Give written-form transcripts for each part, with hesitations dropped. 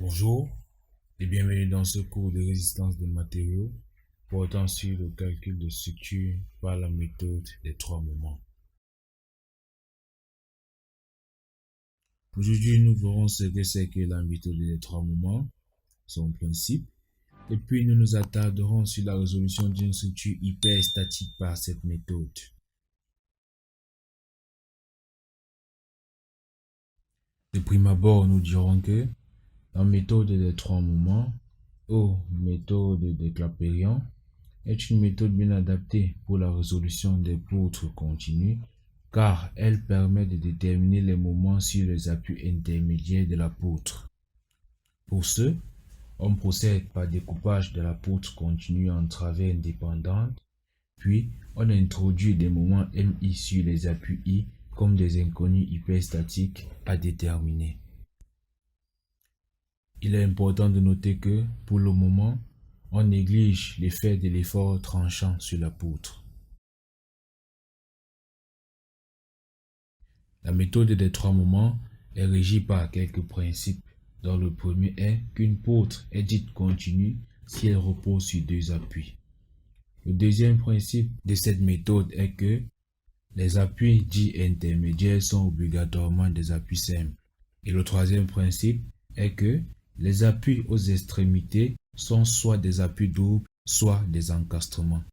Bonjour et bienvenue dans ce cours de résistance des matériaux portant sur le calcul de structure par la méthode des trois moments. Aujourd'hui, nous verrons ce que c'est que la méthode des trois moments, son principe, et puis nous nous attarderons sur la résolution d'une structure hyperstatique par cette méthode. De prime abord, nous dirons que la méthode des trois moments, ou méthode de Clapeyron, est une méthode bien adaptée pour la résolution des poutres continues car elle permet de déterminer les moments sur les appuis intermédiaires de la poutre. Pour ce, on procède par découpage de la poutre continue en travées indépendantes, puis on introduit des moments MI sur les appuis I comme des inconnus hyperstatiques à déterminer. Il est important de noter que, pour le moment, on néglige l'effet de l'effort tranchant sur la poutre. La méthode des trois moments est régie par quelques principes, dont le premier est qu'une poutre est dite continue si elle repose sur deux appuis. Le deuxième principe de cette méthode est que les appuis dits intermédiaires sont obligatoirement des appuis simples. Et le troisième principe est que les appuis aux extrémités sont soit des appuis doubles, soit des encastrements.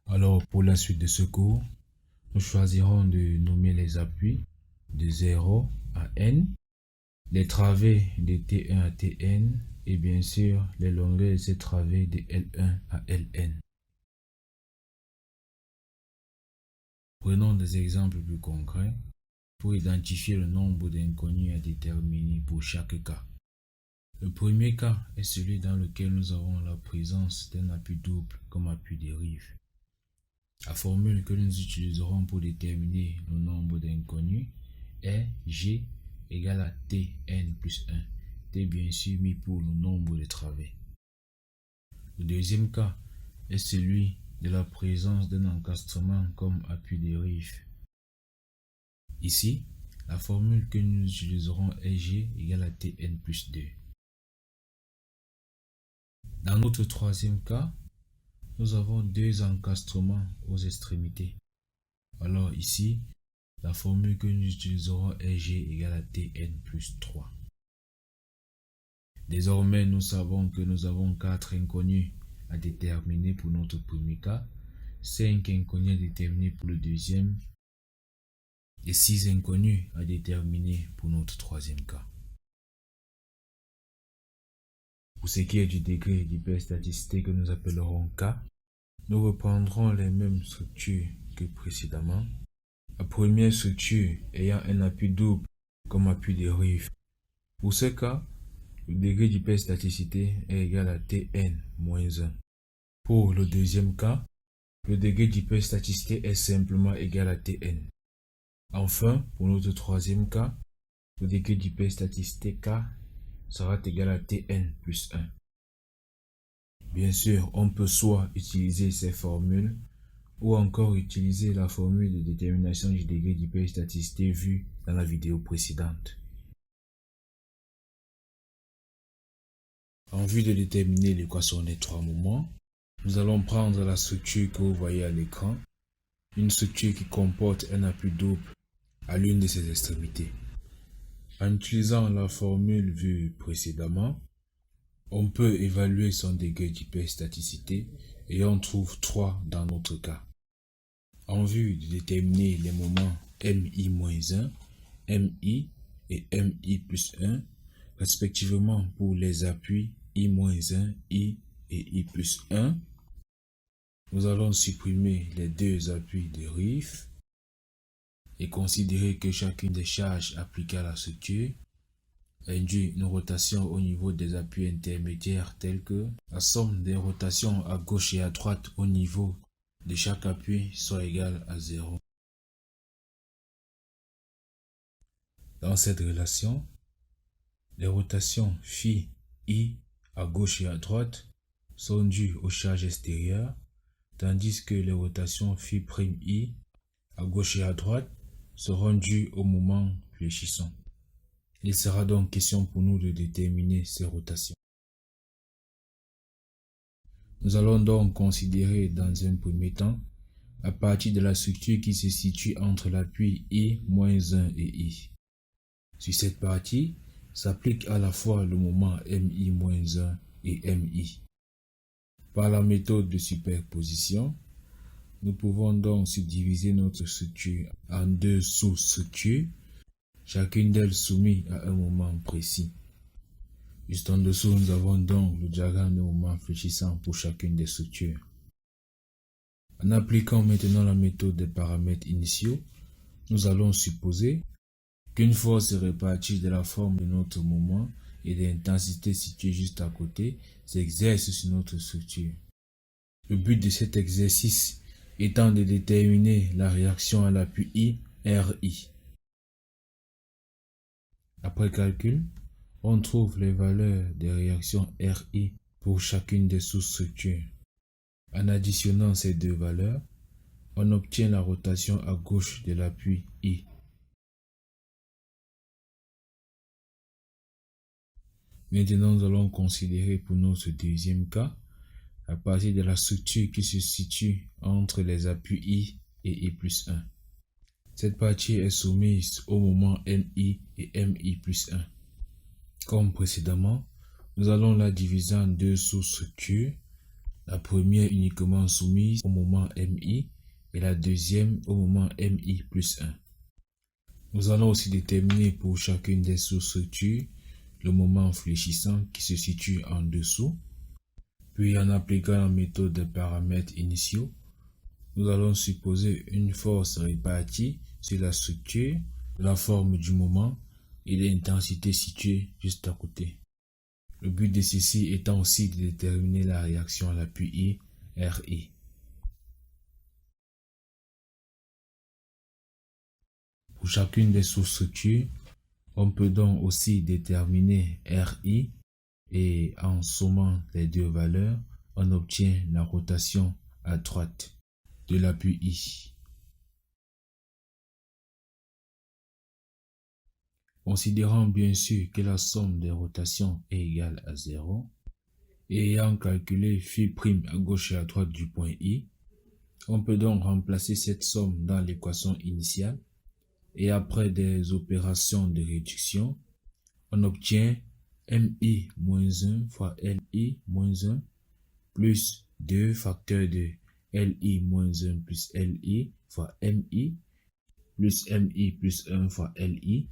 Alors, pour la suite de ce cours, nous choisirons de nommer les appuis de 0 à n, les travées de T1 à Tn et bien sûr les longueurs de ces travées de L1 à Ln. Prenons des exemples plus concrets pour identifier le nombre d'inconnus à déterminer pour chaque cas. Le premier cas est celui dans lequel nous avons la présence d'un appui double comme appui dérive. La formule que nous utiliserons pour déterminer le nombre d'inconnus est G égale à Tn plus 1. T bien sûr mis pour le nombre de travées. Le deuxième cas est celui de la présence d'un encastrement comme appui dérive. Ici, la formule que nous utiliserons est G égale à Tn plus 2. Dans notre troisième cas, nous avons deux encastrements aux extrémités. Alors ici, la formule que nous utiliserons est G égale à Tn plus 3. Désormais, nous savons que nous avons 4 inconnus à déterminer pour notre premier cas, 5 inconnus à déterminer pour le deuxième et 6 inconnus à déterminer pour notre troisième cas. Pour ce qui est du degré d'hyperstaticité que nous appellerons K, nous reprendrons les mêmes structures que précédemment. La première structure ayant un appui double comme appui dérive. Pour ce cas, le degré d'hyperstaticité est égal à Tn moins 1. Pour le deuxième cas, le degré d'hyperstaticité est simplement égal à Tn. Enfin, pour notre troisième cas, le degré d'hyperstaticité K sera égal à Tn plus 1. Bien sûr, on peut soit utiliser ces formules ou encore utiliser la formule de détermination du degré d'hyperstaticité vue dans la vidéo précédente. En vue de déterminer l'équation des trois moments, nous allons prendre la structure que vous voyez à l'écran, une structure qui comporte un appui double à l'une de ses extrémités. En utilisant la formule vue précédemment, on peut évaluer son degré d'hyperstaticité et on trouve 3 dans notre cas. En vue de déterminer les moments MI-1, MI et MI plus 1, respectivement pour les appuis I-1, I et I plus 1, nous allons supprimer les deux appuis dérive et considérer que chacune des charges appliquées à la structure induit une rotation au niveau des appuis intermédiaires telles que la somme des rotations à gauche et à droite au niveau de chaque appui soit égale à 0. Dans cette relation, les rotations phi I à gauche et à droite sont dues aux charges extérieures, tandis que les rotations phi' I à gauche et à droite seront dues au moment fléchissant. Il sera donc question pour nous de déterminer ces rotations. Nous allons donc considérer dans un premier temps à partir de la structure qui se situe entre l'appui I-1 et I. Sur cette partie, s'applique à la fois le moment MI-1 et MI. Par la méthode de superposition, nous pouvons donc subdiviser notre structure en deux sous-structures, chacune d'elles soumise à un moment précis. Juste en dessous, nous avons donc le diagramme de moment fléchissant pour chacune des structures. En appliquant maintenant la méthode des paramètres initiaux, nous allons supposer qu'une force répartie de la forme de notre moment et de l'intensité située juste à côté s'exerce sur notre structure. Le but de cet exercice étant de déterminer la réaction à l'appui I, RI. Après calcul, on trouve les valeurs des réactions RI pour chacune des sous-structures. En additionnant ces deux valeurs, on obtient la rotation à gauche de l'appui I. Maintenant, nous allons considérer pour notre deuxième cas, à partir de la structure qui se situe entre les appuis I et I plus 1. Cette partie est soumise au moment MI et MI plus 1. Comme précédemment, nous allons la diviser en deux sous-structures, la première uniquement soumise au moment MI et la deuxième au moment MI plus 1. Nous allons aussi déterminer pour chacune des sous-structures le moment fléchissant qui se situe en dessous. Puis en appliquant la méthode des paramètres initiaux, nous allons supposer une force répartie sur la structure, la forme du moment et l'intensité située juste à côté. Le but de ceci étant aussi de déterminer la réaction à l'appui I, RI. Pour chacune des sous-structures, on peut donc aussi déterminer RI et en sommant les deux valeurs, on obtient la rotation à droite de l'appui I. Considérant bien sûr que la somme des rotations est égale à 0, et ayant calculé phi' à gauche et à droite du point I, on peut donc remplacer cette somme dans l'équation initiale, et après des opérations de réduction, on obtient MI-1 fois LI-1 plus 2 facteurs de LI-1 plus LI fois MI plus MI plus 1 fois LI,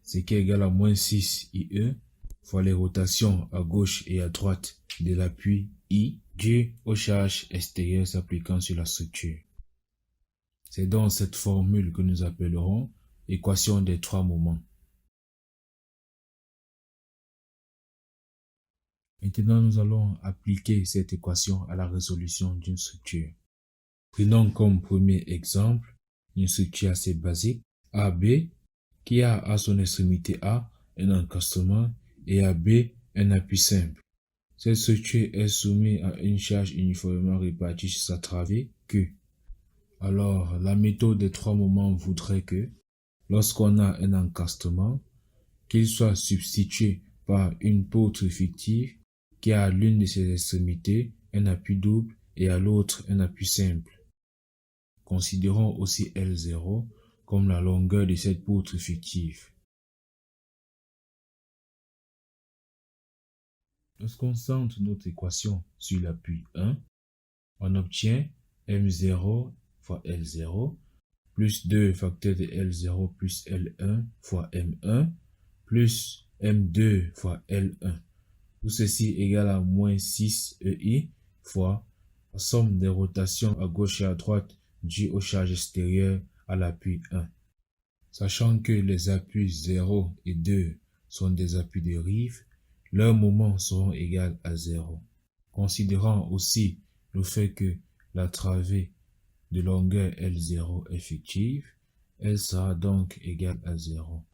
ce qui est égal à moins 6 IE fois les rotations à gauche et à droite de l'appui I dû aux charges extérieures s'appliquant sur la structure. C'est donc cette formule que nous appellerons équation des trois moments. Maintenant, nous allons appliquer cette équation à la résolution d'une structure. Prenons comme premier exemple une structure assez basique, AB, qui a à son extrémité A un encastement et à B un appui simple. Cette structure est soumise à une charge uniformément répartie sur sa travée Q. Alors, la méthode des trois moments voudrait que, lorsqu'on a un encastement, qu'il soit substitué par une poutre fictive qui a à l'une de ses extrémités un appui double et à l'autre un appui simple. Considérons aussi L0 comme la longueur de cette poutre fictive. Lorsqu'on centre notre équation sur l'appui 1, on obtient M0 fois L0 plus 2 facteurs de L0 plus L1 fois M1 plus M2 fois L1. Tout ceci égale à moins 6 EI fois la somme des rotations à gauche et à droite dues aux charges extérieures à l'appui 1. Sachant que les appuis 0 et 2 sont des appuis de rive, leurs moments seront égaux à 0. Considérant aussi le fait que la travée de longueur L0 est fictive, elle sera donc égale à 0.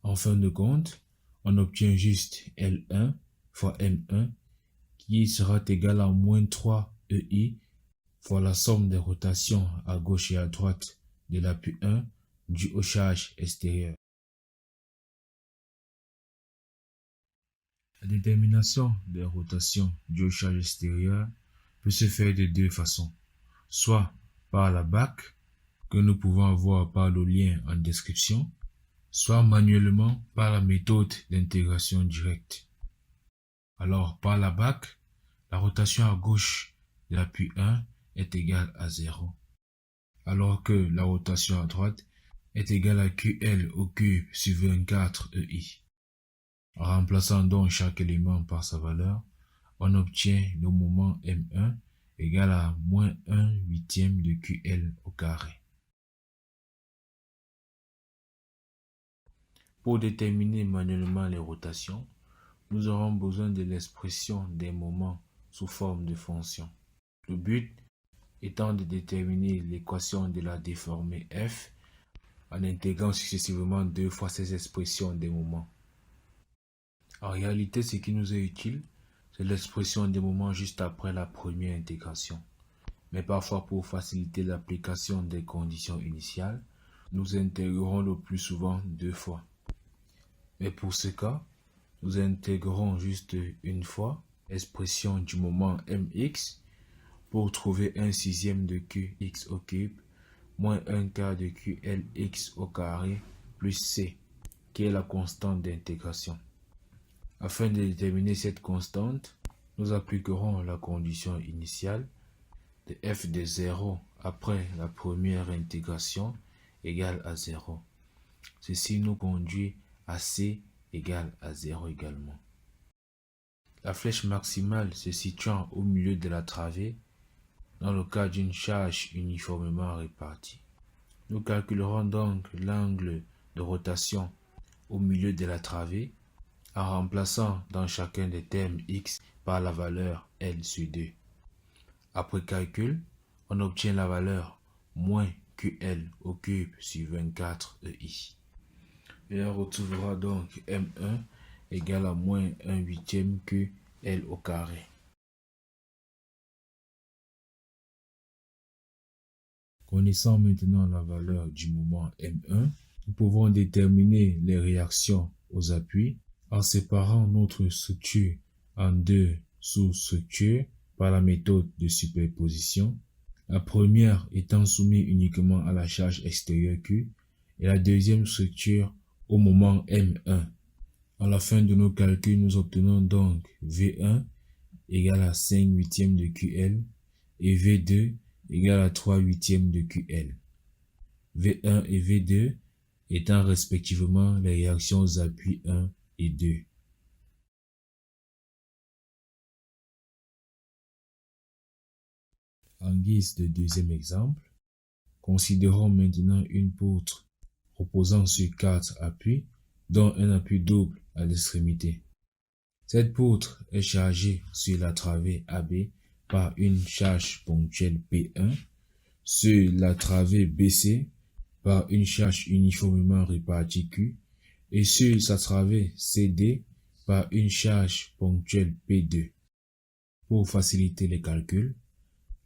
En fin de compte, on obtient juste L1 fois M1 qui sera égal à moins 3 EI fois la somme des rotations à gauche et à droite de l'appui 1 due aux charges extérieures. La détermination des rotations dues aux charges extérieures peut se faire de deux façons, soit par la BAC, que nous pouvons avoir par le lien en description, soit manuellement par la méthode d'intégration directe. Alors, par la BAC, la rotation à gauche de l'appui 1 est égale à 0, alors que la rotation à droite est égale à QL au cube sur 24 EI. En remplaçant donc chaque élément par sa valeur, on obtient le moment M1 égal à moins 1 huitième de QL au carré. Pour déterminer manuellement les rotations, nous aurons besoin de l'expression des moments sous forme de fonction. Le but étant de déterminer l'équation de la déformée f en intégrant successivement deux fois ces expressions des moments. En réalité, ce qui nous est utile, c'est l'expression des moments juste après la première intégration. Mais parfois, pour faciliter l'application des conditions initiales, nous intégrerons le plus souvent deux fois. Mais pour ce cas, nous intégrerons juste une fois l'expression du moment mx pour trouver un sixième de qx au cube moins un quart de qlx au carré plus c, qui est la constante d'intégration. Afin de déterminer cette constante, nous appliquerons la condition initiale de f de 0 après la première intégration égale à 0. Ceci nous conduit à c égale à 0 également. La flèche maximale se situant au milieu de la travée dans le cas d'une charge uniformément répartie. Nous calculerons donc l'angle de rotation au milieu de la travée en remplaçant dans chacun des termes x par la valeur L sur 2. Après calcul, on obtient la valeur moins QL au cube sur 24 EI. Et on retrouvera donc M1 égale à moins 1 huitième QL au carré. Connaissant maintenant la valeur du moment M1, nous pouvons déterminer les réactions aux appuis en séparant notre structure en deux sous-structures par la méthode de superposition, la première étant soumise uniquement à la charge extérieure Q et la deuxième structure au moment M1. À la fin de nos calculs, nous obtenons donc V1 égale à 5 huitièmes de QL et V2 égale à 3 huitièmes de QL. V1 et V2 étant respectivement les réactions aux appuis 1 et 2. En guise de deuxième exemple, considérons maintenant une poutre reposant sur 4 appuis, dont un appui double à l'extrémité. Cette poutre est chargée sur la travée AB par une charge ponctuelle P1, sur la travée BC par une charge uniformément répartie Q, et sur sa travée CD par une charge ponctuelle P2. Pour faciliter les calculs,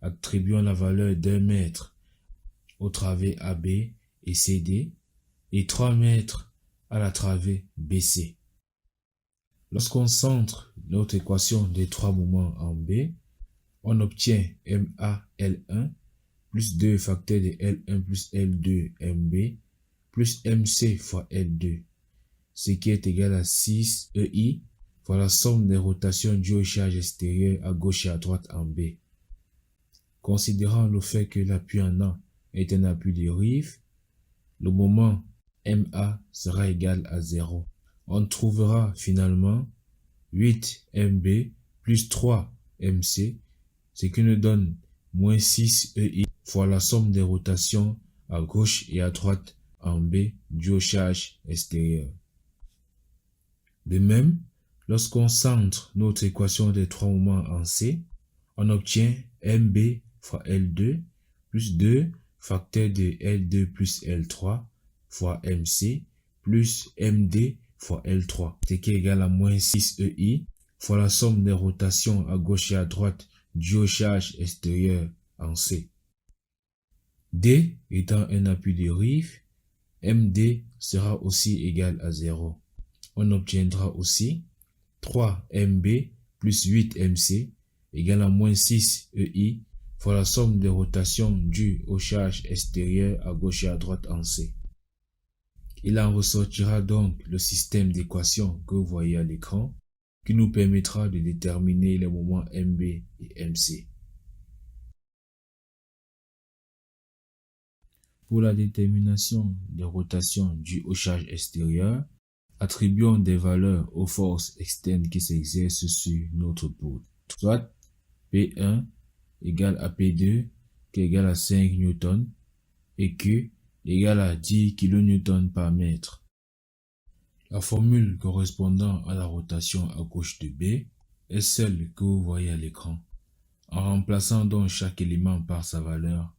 attribuons la valeur d'1 mètre aux travées AB et CD et 3 mètres à la travée BC. Lorsqu'on centre notre équation des trois moments en B, on obtient MA L1 plus 2 facteur de L1 plus L2 MB plus MC fois L2, ce qui est égal à 6 EI fois la somme des rotations dues aux charges extérieures à gauche et à droite en B. Considérant le fait que l'appui en A est un appui de rive, le moment MA sera égal à 0. On trouvera finalement 8 MB plus 3 MC, ce qui nous donne moins 6 EI fois la somme des rotations à gauche et à droite en B dues aux charges extérieures. De même, lorsqu'on centre notre équation des trois moments en C, on obtient MB fois L2 plus 2 facteur de L2 plus L3 fois MC plus MD fois L3, ce qui est égal à moins 6 EI fois la somme des rotations à gauche et à droite dues aux charges extérieures en C. D étant un appui de rive, MD sera aussi égal à 0. On obtiendra aussi 3MB plus 8MC égale à moins 6EI fois la somme des rotations dues aux charges extérieures à gauche et à droite en C. Il en ressortira donc le système d'équations que vous voyez à l'écran qui nous permettra de déterminer les moments MB et MC. Pour la détermination des rotations dues aux charges extérieures, attribuons des valeurs aux forces externes qui s'exercent sur notre poutre, soit P1 égale à P2 qui est égal à 5 N et Q égale à 10 kN par mètre. La formule correspondant à la rotation à gauche de B est celle que vous voyez à l'écran. En remplaçant donc chaque élément par sa valeur,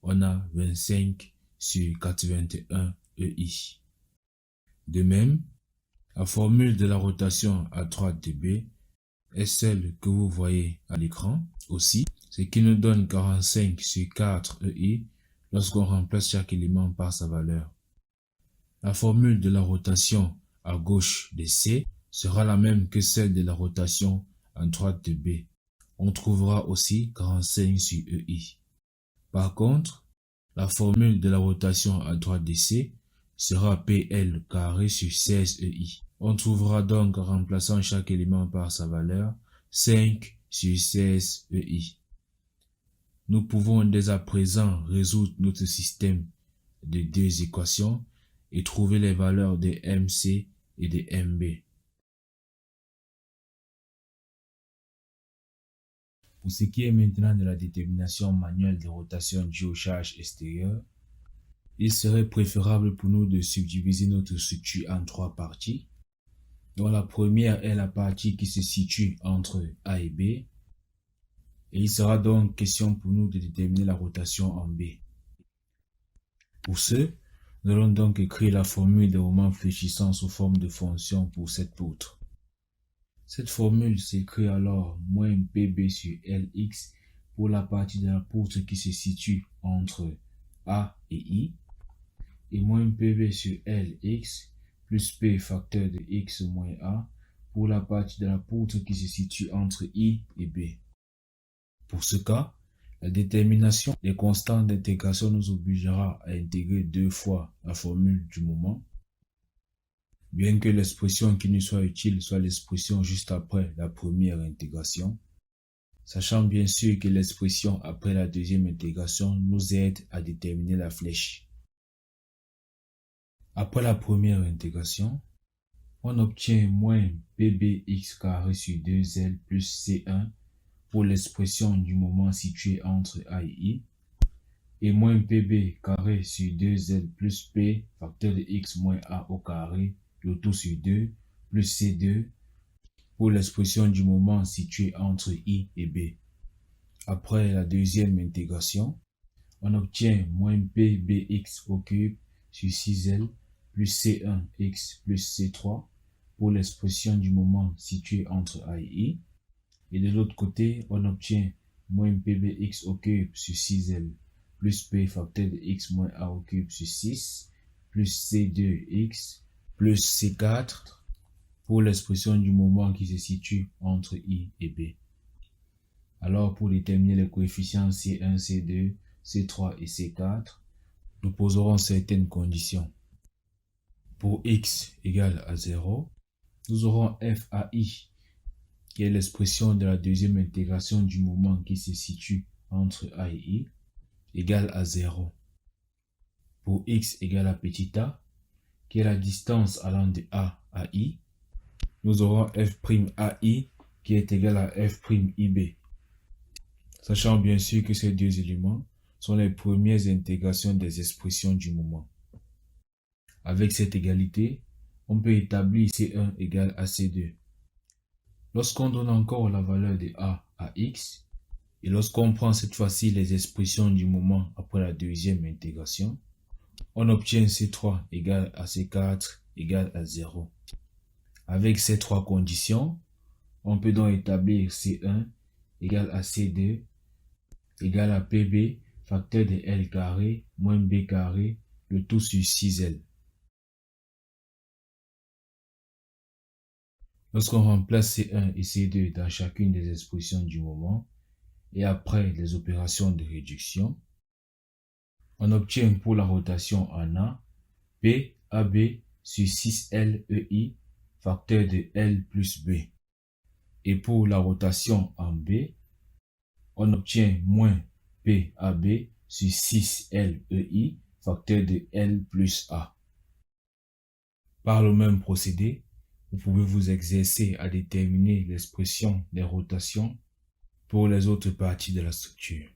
on a 25 sur 81 EI. De même, la formule de la rotation à droite de B est celle que vous voyez à l'écran aussi, ce qui nous donne 45 sur 4 EI lorsqu'on remplace chaque élément par sa valeur. La formule de la rotation à gauche de C sera la même que celle de la rotation à droite de B. On trouvera aussi 45 sur EI. Par contre, la formule de la rotation à droite de C sera PL carré sur 16 EI. On trouvera donc en remplaçant chaque élément par sa valeur 5 sur 16 EI. Nous pouvons dès à présent résoudre notre système de deux équations et trouver les valeurs de MC et de MB. Pour ce qui est maintenant de la détermination manuelle des rotations dues aux charges extérieures, il serait préférable pour nous de subdiviser notre structure en trois parties, dont la première est la partie qui se situe entre A et B, et il sera donc question pour nous de déterminer la rotation en B. Pour ce, nous allons donc écrire la formule des moments fléchissants sous forme de fonction pour cette poutre. Cette formule s'écrit alors moins PB sur LX pour la partie de la poutre qui se situe entre A et I, et moins PB sur LX plus P facteur de X moins A pour la partie de la poutre qui se situe entre I et B. Pour ce cas, la détermination des constantes d'intégration nous obligera à intégrer deux fois la formule du moment, bien que l'expression qui nous soit utile soit l'expression juste après la première intégration, sachant bien sûr que l'expression après la deuxième intégration nous aide à déterminer la flèche. Après la première intégration, on obtient moins PBX carré sur 2L plus C1 pour l'expression du moment situé entre A et I, et moins PB carré sur 2L plus P facteur de X moins A au carré, le tout sur 2, plus C2 pour l'expression du moment situé entre I et B. Après la deuxième intégration, on obtient moins PBX au cube sur 6L plus C1X plus C3 pour l'expression du moment situé entre A et I. Et de l'autre côté, on obtient moins PBX au cube sur 6L plus P facteur de X moins A au cube sur 6 plus C2X plus C4 pour l'expression du moment qui se situe entre I et B. Alors pour déterminer les coefficients C1, C2, C3 et C4, nous poserons certaines conditions. Pour X égale à 0, nous aurons FAI qui est l'expression de la deuxième intégration du moment qui se situe entre A et I, égale à 0. Pour X égale à petit a, qui est la distance allant de A à I, nous aurons F'AI qui est égal à F'IB. Sachant bien sûr que ces deux éléments sont les premières intégrations des expressions du moment. Avec cette égalité, on peut établir C1 égale à C2. Lorsqu'on donne encore la valeur de A à X, et lorsqu'on prend cette fois-ci les expressions du moment après la deuxième intégration, on obtient C3 égale à C4 égale à 0. Avec ces trois conditions, on peut donc établir C1 égale à C2 égale à PB facteur de L carré moins B carré, le tout sur 6L. Lorsqu'on remplace C1 et C2 dans chacune des expressions du moment, et après les opérations de réduction, on obtient pour la rotation en A, P AB sur 6L EI, facteur de L plus B. Et pour la rotation en B, on obtient moins P AB sur 6L EI, facteur de L plus A. Par le même procédé, vous pouvez vous exercer à déterminer l'expression des rotations pour les autres parties de la structure.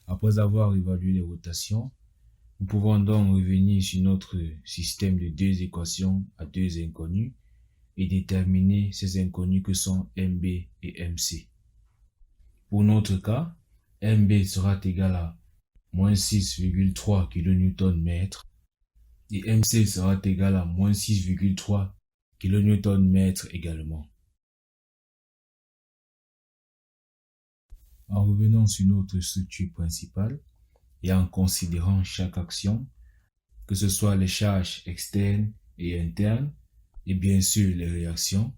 Après avoir évalué les rotations, nous pouvons donc revenir sur notre système de deux équations à deux inconnus et déterminer ces inconnus que sont MB et MC. Pour notre cas, MB sera égal à moins 6,3 kN/m et MC sera égal à moins 6,3 kN/m également. En revenant sur notre structure principale et en considérant chaque action, que ce soit les charges externes et internes, et bien sûr les réactions,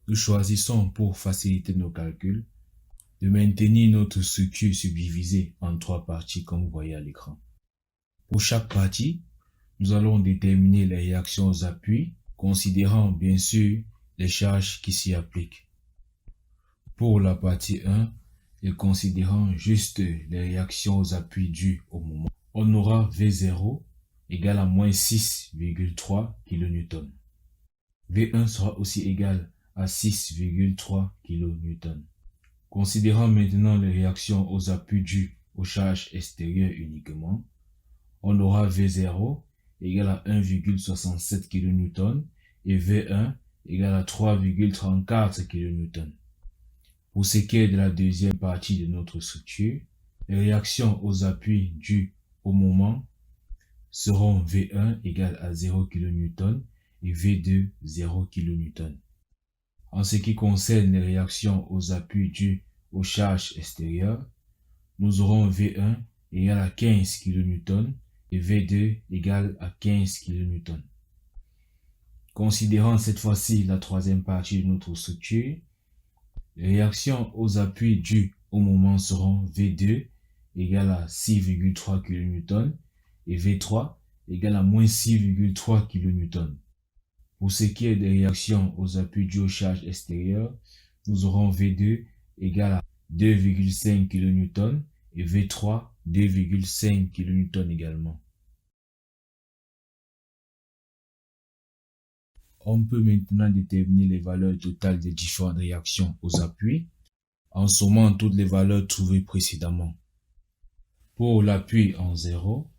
nous choisissons pour faciliter nos calculs de maintenir notre structure subdivisée en trois parties comme vous voyez à l'écran. Pour chaque partie, nous allons déterminer les réactions aux appuis, considérant bien sûr les charges qui s'y appliquent. Pour la partie 1, et considérant juste les réactions aux appuis dues au moment, on aura V0 égale à moins 6,3 kN. V1 sera aussi égal à 6,3 kN. Considérant maintenant les réactions aux appuis dus aux charges extérieures uniquement, on aura V0 égale à 1,67 kN et V1 égale à 3,34 kN. Pour ce qui est de la deuxième partie de notre structure, les réactions aux appuis dus au moment seront V1 égale à 0 kN et V2 0 kN. En ce qui concerne les réactions aux appuis dus aux charges extérieures, nous aurons V1 égale à 15 kN et V2 égale à 15 kN. Considérant cette fois-ci la troisième partie de notre structure, les réactions aux appuis dus au moment seront V2 égale à 6,3 kN et V3 égale à moins 6,3 kN. Pour ce qui est des réactions aux appuis dus aux charges extérieures, nous aurons V2 égale à 2,5 kN et V3 2,5 kN également. On peut maintenant déterminer les valeurs totales des différentes réactions aux appuis en sommant toutes les valeurs trouvées précédemment. Pour l'appui en 0,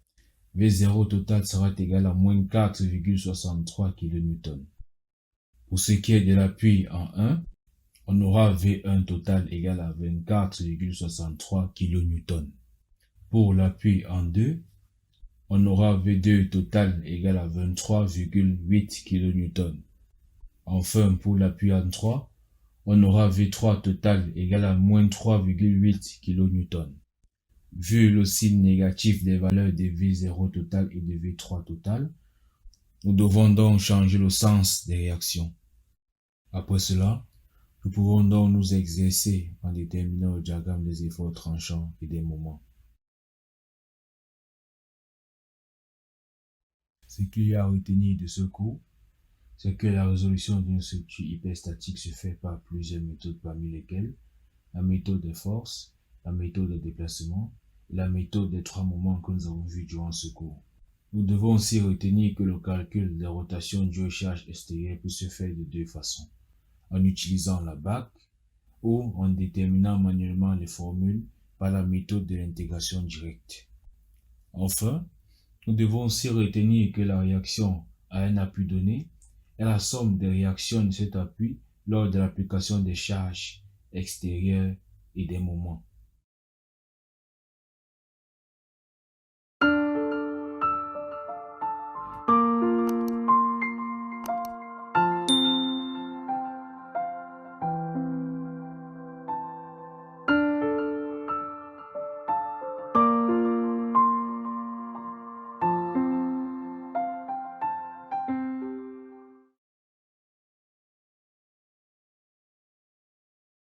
V0 total sera égal à moins 4,63 kN. Pour ce qui est de l'appui en 1, on aura V1 total égal à 24,63 kN. Pour l'appui en 2, on aura V2 total égal à 23,8 kN. Enfin, pour l'appui en 3, on aura V3 total égal à moins 3,8 kN. Vu le signe négatif des valeurs de V0 total et de V3 total, nous devons donc changer le sens des réactions. Après cela, nous pouvons donc nous exercer en déterminant le diagramme des efforts tranchants et des moments. Ce qu'il y a à retenir de ce cours, c'est que la résolution d'une structure hyperstatique se fait par plusieurs méthodes parmi lesquelles la méthode des forces, la méthode des déplacements et la méthode des trois moments que nous avons vus durant ce cours. Nous devons aussi retenir que le calcul des rotations dues aux charges extérieures peut se faire de deux façons, en utilisant la BAC ou en déterminant manuellement les formules par la méthode de l'intégration directe. Enfin, nous devons aussi retenir que la réaction à un appui donné est la somme des réactions de cet appui lors de l'application des charges extérieures et des moments.